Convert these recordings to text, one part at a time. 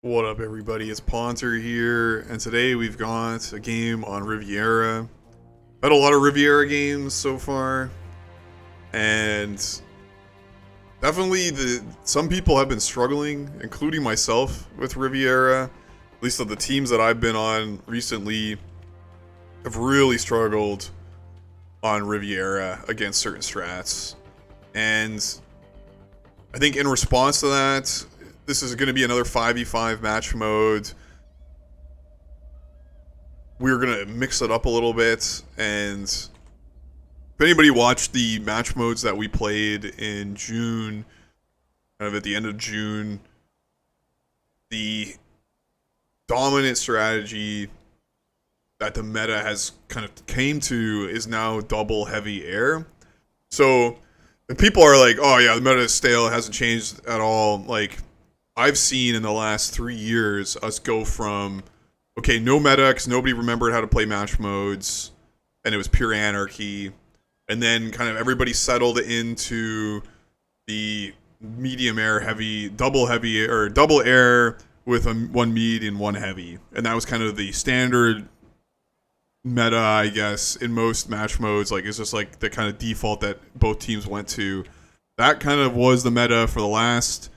What up, everybody? It's Ponter here, and today we've got a game on Riviera. Had a lot of Riviera games so far, and definitely some people have been struggling, including myself, with Riviera. At least of the teams that I've been on recently, have really struggled on Riviera against certain strats, and I think in response to that, this is going to be another 5v5 match mode. We're going to mix it up a little bit. And if anybody watched the match modes that we played in June, kind of at the end of June, the dominant strategy that the meta has kind of came to is now double heavy air. So if people are like, oh yeah, the meta is stale, it hasn't changed at all, like, I've seen in the last 3 years us go from, okay, no meta because nobody remembered how to play match modes, and it was pure anarchy, and then kind of everybody settled into the medium air heavy, double heavy, or double air with one med and one heavy, and that was kind of the standard meta, I guess, in most match modes. Like, it's just like the kind of default that both teams went to. That kind of was the meta for the last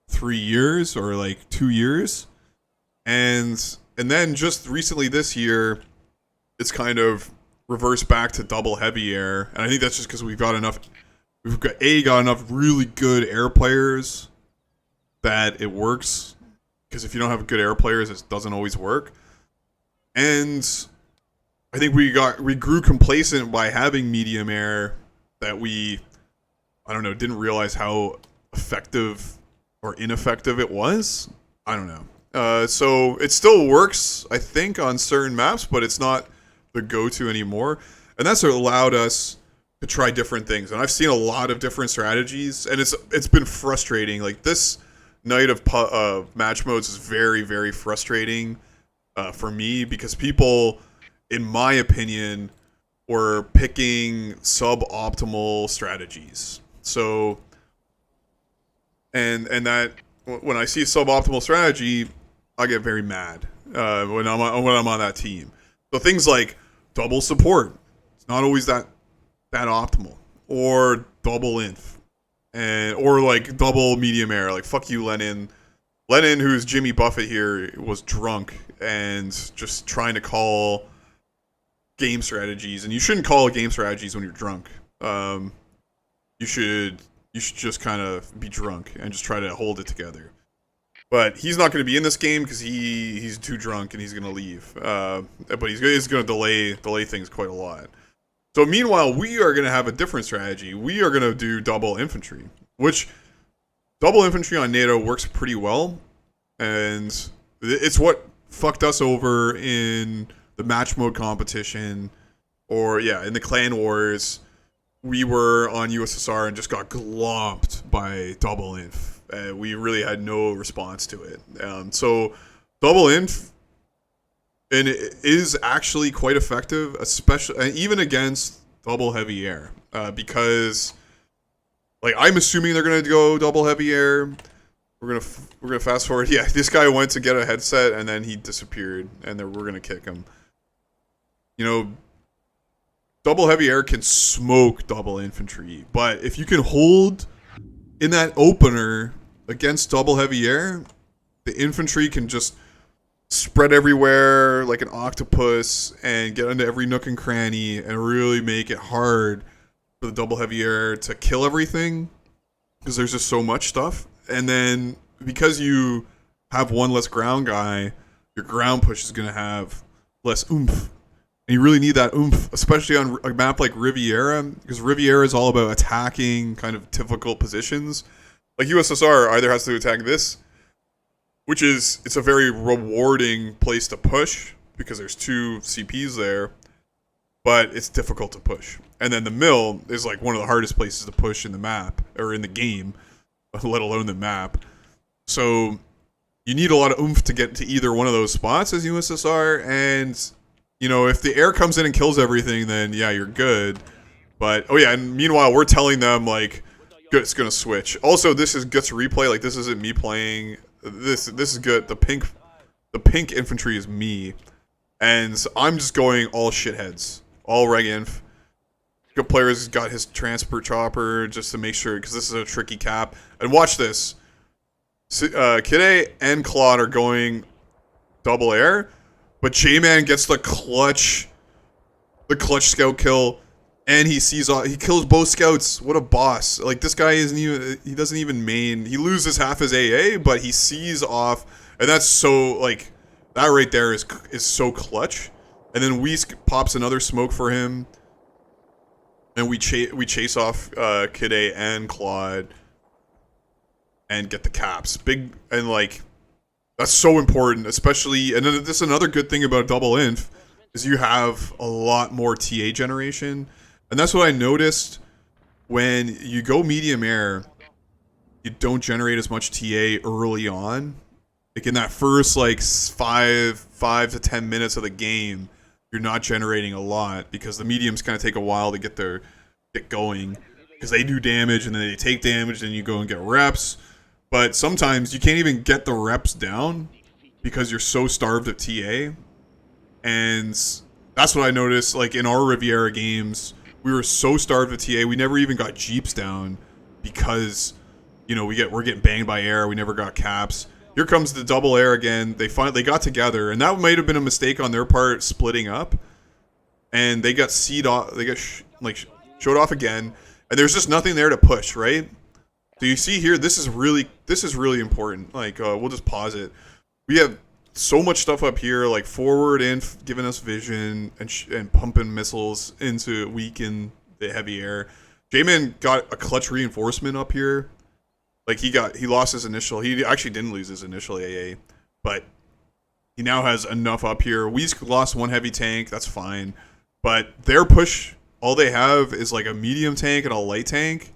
3 years or like 2 years, and then just recently this year it's kind of reversed back to double heavy air, and I think that's just because we've got enough really good air players that it works, because if you don't have good air players it doesn't always work. And I think we grew complacent by having medium air, that I don't know, didn't realize how effective or ineffective it was. I don't know. So it still works, I think, on certain maps, but it's not the go-to anymore. And that's what allowed us to try different things. And I've seen a lot of different strategies, and it's been frustrating. Like, this night of match modes is very, very frustrating for me, because people, in my opinion, were picking suboptimal strategies. So And that, when I see a suboptimal strategy, I get very mad when I'm on that team. So things like double support, it's not always that optimal, or double inf, or like double medium air. Like, fuck you, Lennon. Lennon, who's Jimmy Buffett here, was drunk and just trying to call game strategies, and you shouldn't call game strategies when you're drunk. You should just kind of be drunk and just try to hold it together. But he's not going to be in this game because he's too drunk and he's going to leave. But he's going to delay things quite a lot. So meanwhile, we are going to have a different strategy. We are going to do double infantry, which double infantry on NATO works pretty well. And it's what fucked us over in the match mode competition, or in the clan wars. We were on USSR and just got glomped by double inf. We really had no response to it. So double inf, and it is actually quite effective, especially even against double heavy air, because, like, I'm assuming they're gonna go double heavy air. We're gonna fast forward. Yeah, this guy went to get a headset and then he disappeared, and then we're gonna kick him. You know, double heavy air can smoke double infantry, but if you can hold in that opener against double heavy air, the infantry can just spread everywhere like an octopus and get into every nook and cranny and really make it hard for the double heavy air to kill everything, because there's just so much stuff. And then because you have one less ground guy, your ground push is going to have less oomph. And you really need that oomph, especially on a map like Riviera, because Riviera is all about attacking kind of difficult positions. Like, USSR either has to attack this, which is, it's a very rewarding place to push because there's 2 CPs there, but it's difficult to push. And then the mill is like one of the hardest places to push in the map, or in the game, let alone the map. So you need a lot of oomph to get to either one of those spots as USSR, and you know, if the air comes in and kills everything, then yeah, you're good. But, oh yeah, and meanwhile, we're telling them, like, good, it's going to switch. Also, this is gets replay. Like, this isn't me playing this is good. The pink infantry is me, and I'm just going all shitheads, all reg inf. Good players got his transport chopper just to make sure, because this is a tricky cap. And watch this. Kide and Claude are going double air, but J-Man gets the clutch scout kill, and he kills both scouts. What a boss. Like, this guy he doesn't even main. He loses half his AA, but he sees off, and that's so, like, that right there is so clutch. And then Whisk pops another smoke for him. And we chase off Kide and Claude and get the caps. Big, and like, that's so important, especially, and then this is another good thing about double inf, is you have a lot more TA generation. And that's what I noticed when you go medium air, you don't generate as much TA early on. Like in that first like 5 to 10 minutes of the game, you're not generating a lot because the mediums kind of take a while to get going, because they do damage and then they take damage, then you go and get reps. But sometimes you can't even get the reps down because you're so starved of TA. And that's what I noticed, like in our Riviera games, we were so starved of TA, we never even got jeeps down because, you know, we're getting banged by air, we never got caps. Here comes the double air again. They got together, and that might have been a mistake on their part, splitting up. And they got C'd off. They got showed off again, and there's just nothing there to push, right? So you see here, this is really important. Like, we'll just pause it. We have so much stuff up here, like forward inf giving us vision and pumping missiles into weaken the heavy air. J-Man got a clutch reinforcement up here. Like he lost his initial. He actually didn't lose his initial AA, but he now has enough up here. We lost one heavy tank. That's fine, but their push, all they have is like a medium tank and a light tank.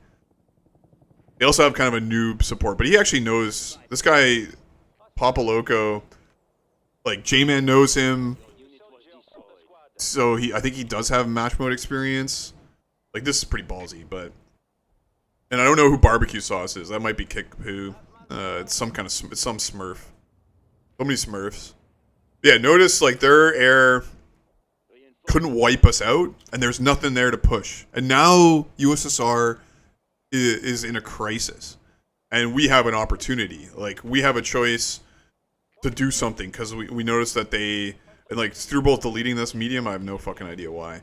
They also have kind of a noob support, but he actually knows this guy, Papa Loco. Like J-Man knows him, so I think he does have match mode experience. Like this is pretty ballsy, but. And I don't know who barbecue sauce is. That might be Kickapoo. It's some kind of it's some Smurf. So many Smurfs. Yeah, notice like their air couldn't wipe us out, and there's nothing there to push. And now USSR is in a crisis, and we have an opportunity. Like we have a choice to do something because we noticed that they and like through both deleting this medium. I have no fucking idea why.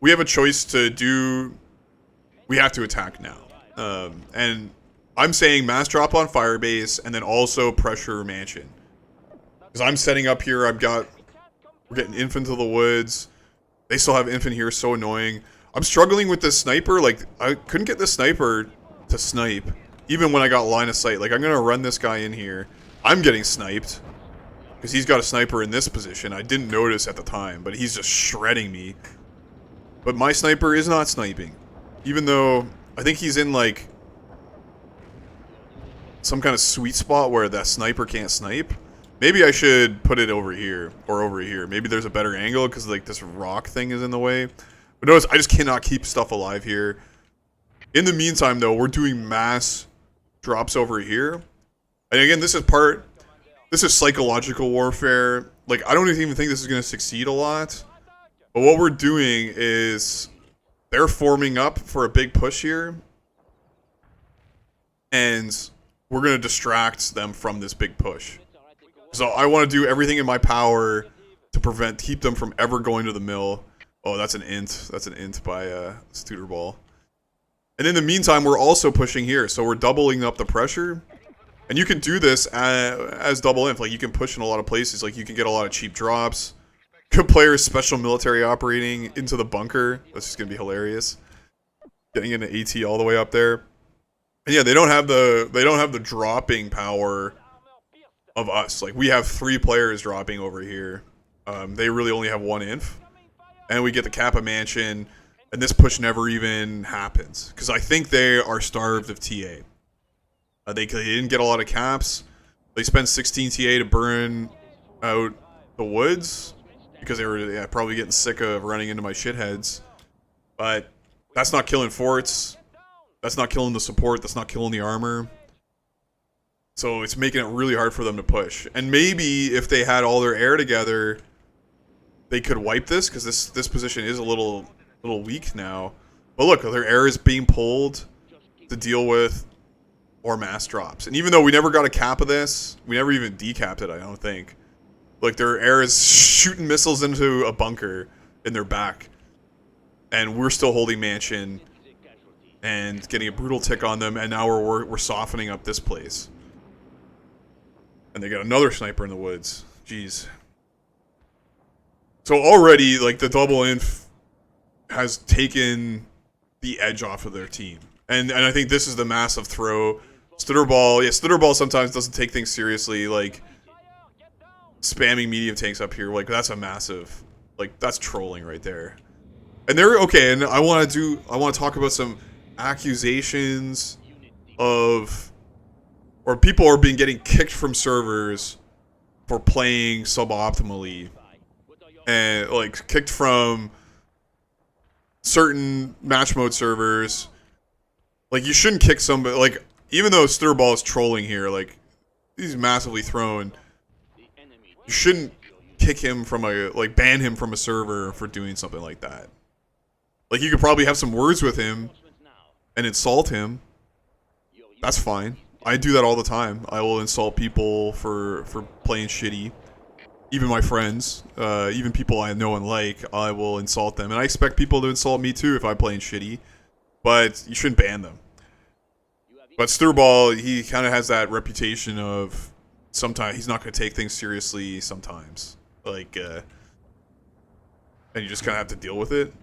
We have a choice to do. We have to attack now. And I'm saying mass drop on Firebase and then also pressure Mansion. Because I'm setting up here, we're getting inf into the woods. They still have infant here, so annoying. I'm struggling with this sniper. Like, I couldn't get this sniper to snipe, even when I got line of sight. Like, I'm going to run this guy in here. I'm getting sniped. Because he's got a sniper in this position. I didn't notice at the time, but he's just shredding me. But my sniper is not sniping. Even though I think he's in like some kind of sweet spot where that sniper can't snipe. Maybe I should put it over here or over here. Maybe there's a better angle because like this rock thing is in the way. But notice I just cannot keep stuff alive here. In the meantime though, we're doing mass drops over here. And again, this is psychological warfare. Like I don't even think this is going to succeed a lot. But what we're doing is they're forming up for a big push here, and we're going to distract them from this big push. So I want to do everything in my power to keep them from ever going to the mill. Oh, that's an int. That's an int by Studerball. And in the meantime, we're also pushing here, so we're doubling up the pressure. And you can do this as double inf. Like, you can push in a lot of places. Like, you can get a lot of cheap drops. Good players, special military operating into the bunker. That's just gonna be hilarious. Getting into AT all the way up there. And yeah, they don't have the dropping power of us. Like we have 3 players dropping over here. They really only have 1 inf. And we get the Kappa Mansion, and this push never even happens. Because I think they are starved of TA. They didn't get a lot of caps. They spent 16 TA to burn out the woods. Because they were probably getting sick of running into my shitheads. But that's not killing forts. That's not killing the support. That's not killing the armor. So it's making it really hard for them to push. And maybe if they had all their air together, they could wipe this, because this position is a little weak now. But look, their air is being pulled to deal with more mass drops. And even though we never got a cap of this, we never even decapped it, I don't think. Like, their air is shooting missiles into a bunker in their back. And we're still holding Mansion and getting a brutal tick on them, and now we're softening up this place. And they got another sniper in the woods. Jeez. So already, like, the double inf has taken the edge off of their team. And I think this is the massive throw. Stutterball, yeah, Stutterball sometimes doesn't take things seriously, like spamming medium tanks up here, like that's a massive, like that's trolling right there. And they're okay, and I want to talk about some accusations of, or people are getting kicked from servers for playing suboptimally, and like kicked from certain match mode servers. Like, you shouldn't kick somebody, like, even though Stutterball is trolling here, like, he's massively thrown, you shouldn't kick him from like, ban him from a server for doing something like that. Like, you could probably have some words with him and insult him. That's fine. I do that all the time. I will insult people for playing shitty. Even my friends, even people I know and like, I will insult them. And I expect people to insult me too if I'm playing shitty. But you shouldn't ban them. But Stutterball, he kind of has that reputation of sometimes he's not going to take things seriously sometimes. Like, and you just kind of have to deal with it.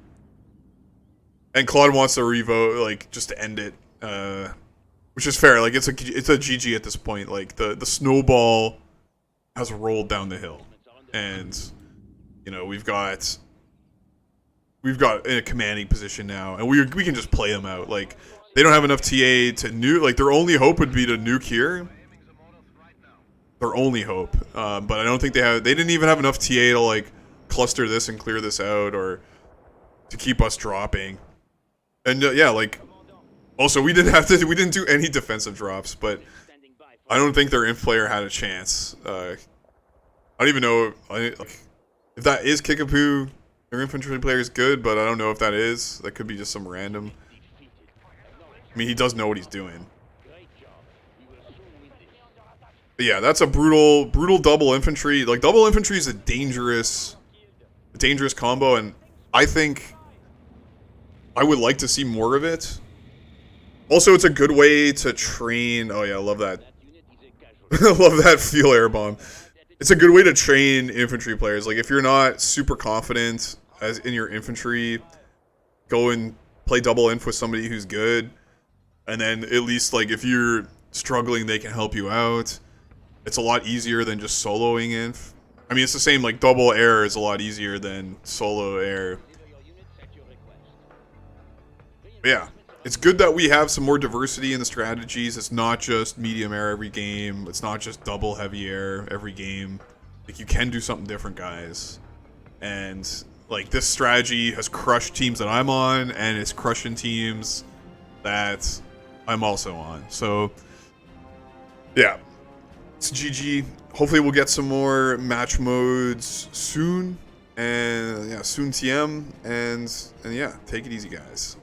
And Claude wants to revote, like, just to end it. Which is fair. Like, it's a GG at this point. Like, the snowball has rolled down the hill. And, you know, we've got in a commanding position now, and we can just play them out. Like, they don't have enough TA to nuke. Like, their only hope would be to nuke here. Their only hope, but I don't think they have. They didn't even have enough TA to like cluster this and clear this out, or to keep us dropping. And yeah, like, also we didn't do any defensive drops, but I don't think their inf player had a chance. I don't even know if that is Kickapoo. Their infantry player is good, but I don't know if that is. That could be just some random. I mean, he does know what he's doing. But yeah, that's a brutal double infantry. Like, double infantry is a dangerous combo, and I think I would like to see more of it. Also, it's a good way to train. Oh yeah, I love that. I love that fuel air bomb. It's a good way to train infantry players. Like, if you're not super confident as in your infantry, go and play double inf with somebody who's good. And then at least, like, if you're struggling, they can help you out. It's a lot easier than just soloing inf. I mean, it's the same, like, double air is a lot easier than solo air. But yeah, it's good that we have some more diversity in the strategies. It's not just medium air every game. It's not just double heavy air every game. Like, you can do something different, guys. And, like, this strategy has crushed teams that I'm on, and it's crushing teams that I'm also on. So, yeah. It's GG. Hopefully we'll get some more match modes soon. And, yeah, soon TM. And yeah, take it easy, guys.